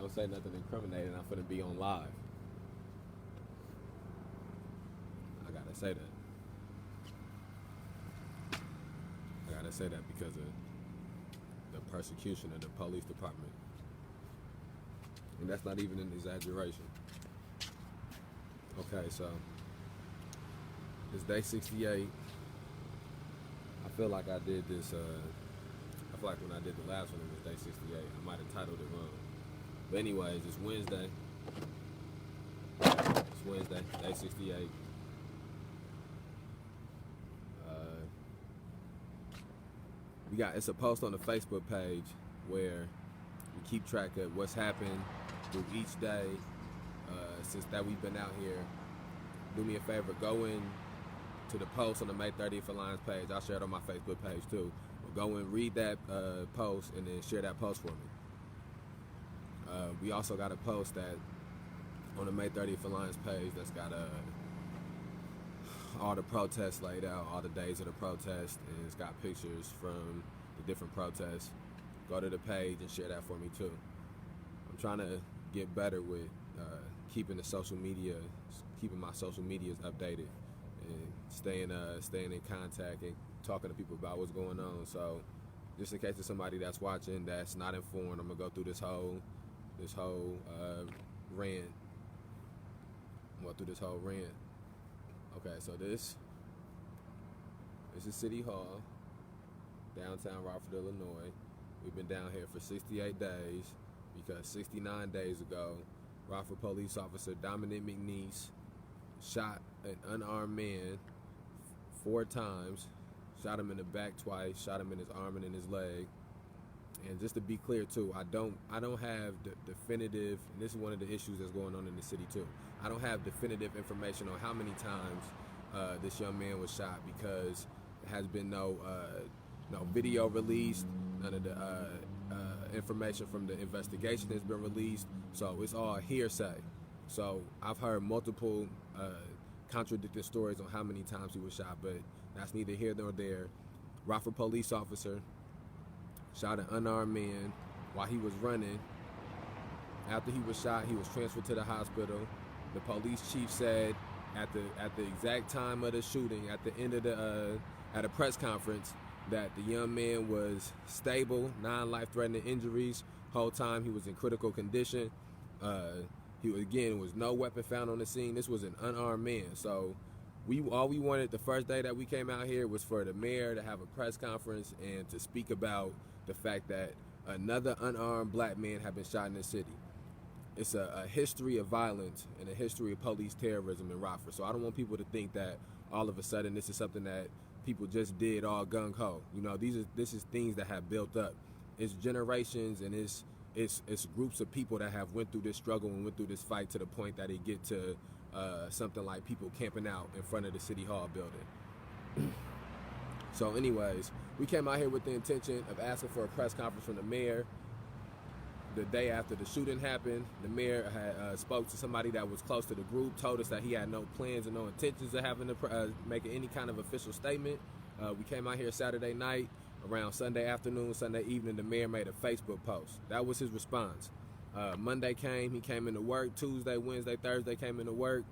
Don't say nothing incriminating. I'm finna be on live. I gotta say that. I gotta say that because of the persecution of the police department. And that's not even an exaggeration. Okay, so it's day 68. I feel like I did this, I feel like when I did the last one it was day 68. I might have titled it wrong. But anyways, it's Wednesday. It's Wednesday, day 68. It's a post on the Facebook page where we keep track of what's happened through each day since that we've been out here. Do me a favor, go in to the post on the May 30th Alliance page. I'll share it on my Facebook page too. But go and read that post and then share that post for me. We also got a post that on the May 30th Alliance page that's got all the protests laid out, all the days of the protest, and it's got pictures from the different protests. Go to the page and share that for me too. I'm trying to get better with keeping my social medias updated and staying in contact and talking to people about what's going on. So just in case there's somebody that's watching that's not informed, I'm gonna go through this whole rant. I'm going through this whole rant. Okay, so this is City Hall, downtown Rockford, Illinois. We've been down here for 68 days because 69 days ago, Rockford police officer Dominic McNeese shot an unarmed man 4 times, shot him in the back twice, shot him in his arm and in his leg. And just to be clear too, I don't have the definitive, and this is one of the issues that's going on in the city too. I don't have definitive information on how many times this young man was shot because there has been no video released, none of the information from the investigation has been released, so it's all hearsay. So I've heard multiple contradicting stories on how many times he was shot, but that's neither here nor there. Rockford police officer shot an unarmed man while he was running. After he was shot, he was transferred to the hospital. The police chief said at the exact time of the shooting, at the end of at a press conference, that the young man was stable, non-life-threatening injuries. Whole time he was in critical condition. There was no weapon found on the scene. This was an unarmed man. So all we wanted the first day that we came out here was for the mayor to have a press conference and to speak about the fact that another unarmed black man had been shot in the city. It's a history of violence and a history of police terrorism in Rockford. So I don't want people to think that all of a sudden this is something that people just did all gung-ho. You know, this is things that have built up. It's generations and it's groups of people that have went through this struggle and went through this fight to the point that it get to something like people camping out in front of the City Hall building. So anyways, we came out here with the intention of asking for a press conference from the mayor. The day after the shooting happened, the mayor had spoke to somebody that was close to the group, told us that he had no plans and no intentions of having to making any kind of official statement. We came out here Saturday night, around Sunday afternoon, Sunday evening, the mayor made a Facebook post. That was his response. Monday came, he came into work. Tuesday, Wednesday, Thursday came into work.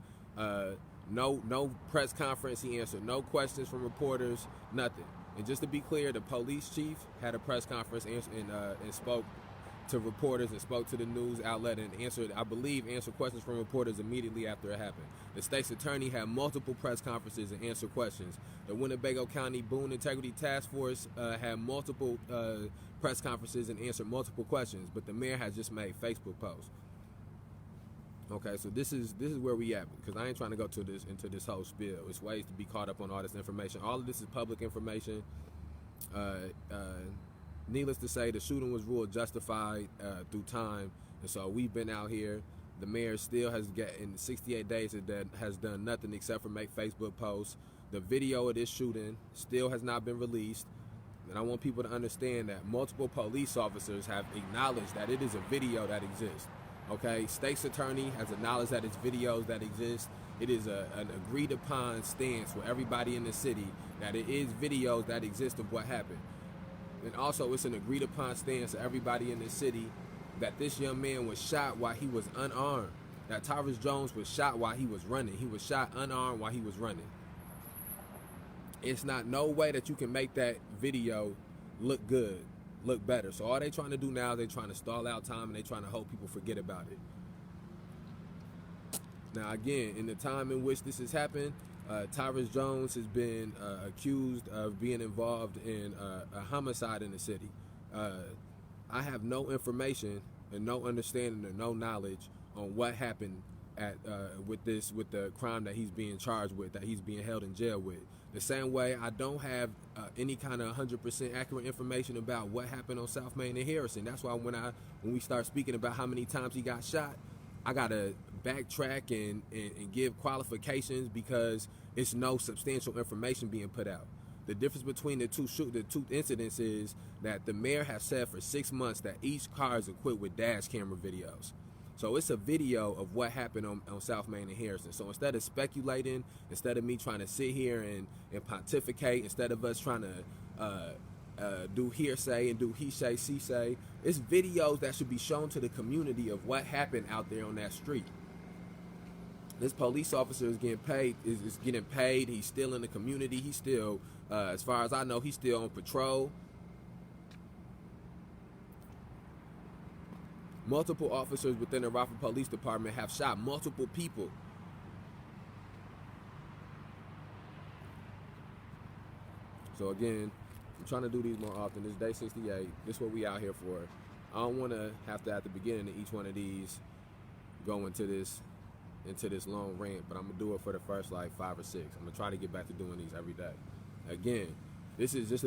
No press conference. He answered no questions from reporters, nothing. And just to be clear, the police chief had a press conference and spoke to reporters and spoke to the news outlet and answered questions from reporters immediately after it happened. The state's attorney had multiple press conferences and answered questions. The Winnebago County Boone Integrity Task Force had multiple press conferences and answered multiple questions, but the mayor has just made Facebook posts. Okay, so this is where we at, because I ain't trying to go into this whole spiel. It's ways to be caught up on all this information. All of this is public information. Needless to say, the shooting was ruled justified through time, and so we've been out here. The mayor still has in 68 days has done nothing except for make Facebook posts. The video of this shooting still has not been released, and I want people to understand that multiple police officers have acknowledged that it is a video that exists. Okay, state's attorney has acknowledged that it's videos that exist. It is an agreed upon stance for everybody in the city that it is videos that exist of what happened. And also it's an agreed upon stance for everybody in the city that this young man was shot while he was unarmed. That Tyrus Jones was shot while he was running. He was shot unarmed while he was running. It's not no way that you can make that video look good, look better. So all they trying to do now, they trying to stall out time and they trying to hope people forget about it. Now again, in the time in which this has happened, Tyrus Jones has been accused of being involved in a homicide in the city. I have no information and no understanding or no knowledge on what happened with the crime that he's being charged with, that he's being held in jail with. The same way I don't have any kind of 100% accurate information about what happened on South Main and Harrison. That's why when we start speaking about how many times he got shot, I gotta backtrack and give qualifications because it's no substantial information being put out. The difference between the two incidents is that the mayor has said for 6 months that each car is equipped with dash camera videos. So it's a video of what happened on South Main and Harrison. So instead of speculating, instead of me trying to sit here and pontificate, instead of us trying to do hearsay and do he say, she say, it's videos that should be shown to the community of what happened out there on that street. This police officer is getting paid. Is getting paid. He's still in the community. He's still, as far as I know, he's still on patrol. Multiple officers within the Rockford Police Department have shot multiple people. So again, I'm trying to do these more often. This is day 68. This is what we out here for. I don't want to have to, at the beginning of each one of these, go into this long rant, but I'm gonna do it for the first like 5 or 6. I'm gonna try to get back to doing these every day. Again, this is just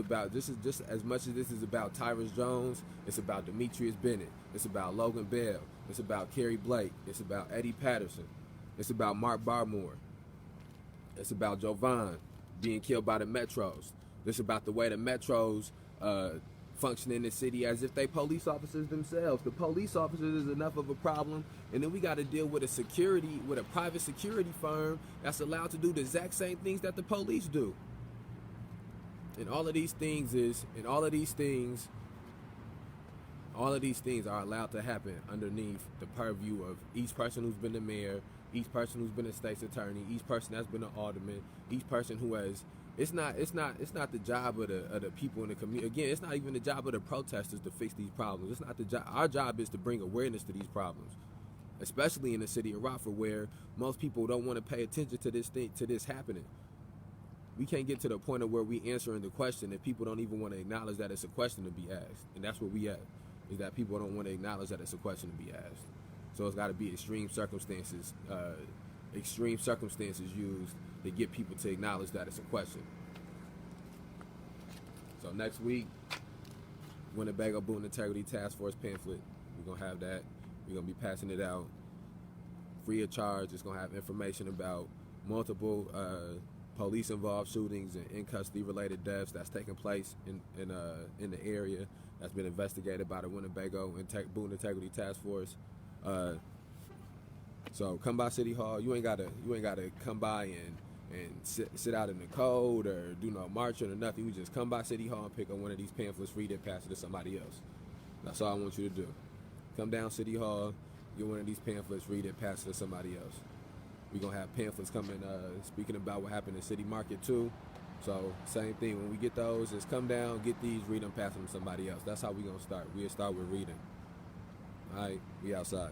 as much as this is about Tyrus Jones, it's about Demetrius Bennett, it's about Logan Bell, it's about Kerry Blake, it's about Eddie Patterson, it's about Mark Barmore, it's about Jovan being killed by the Metros. It's about the way the Metros function in the city as if they police officers themselves. The police officers is enough of a problem, and then we got to deal with a private security firm that's allowed to do the exact same things that the police do. And all of these things are allowed to happen underneath the purview of each person who's been the mayor, each person who's been a state's attorney, each person that's been an alderman, each person who has. It's not the job of the people in the community. Again, it's not even the job of the protesters to fix these problems. It's not the job. Our job is to bring awareness to these problems, especially in the city of Rockford, where most people don't want to pay attention to this happening. We can't get to the point of where we answering the question if people don't even want to acknowledge that it's a question to be asked. And that's where we at, is that people don't want to acknowledge that it's a question to be asked. So it's got to be extreme circumstances used to get people to acknowledge that it's a question. So next week, Winnebago Boone Integrity Task Force pamphlet, we're going to have that. We're going to be passing it out free of charge. It's going to have information about multiple police-involved shootings and in-custody-related deaths that's taking place in the area that's been investigated by the Winnebago Boone Integrity Task Force. So come by City Hall. You ain't gotta come by and sit out in the cold or do no marching or nothing. You just come by City Hall and pick up one of these pamphlets, read it, pass it to somebody else. That's all I want you to do. Come down City Hall, get one of these pamphlets, read it, pass it to somebody else. We're going to have pamphlets coming speaking about what happened in City Market too. So same thing. When we get those, just come down, get these, read them, pass them to somebody else. That's how we're going to start. We'll start with reading. All right, we outside.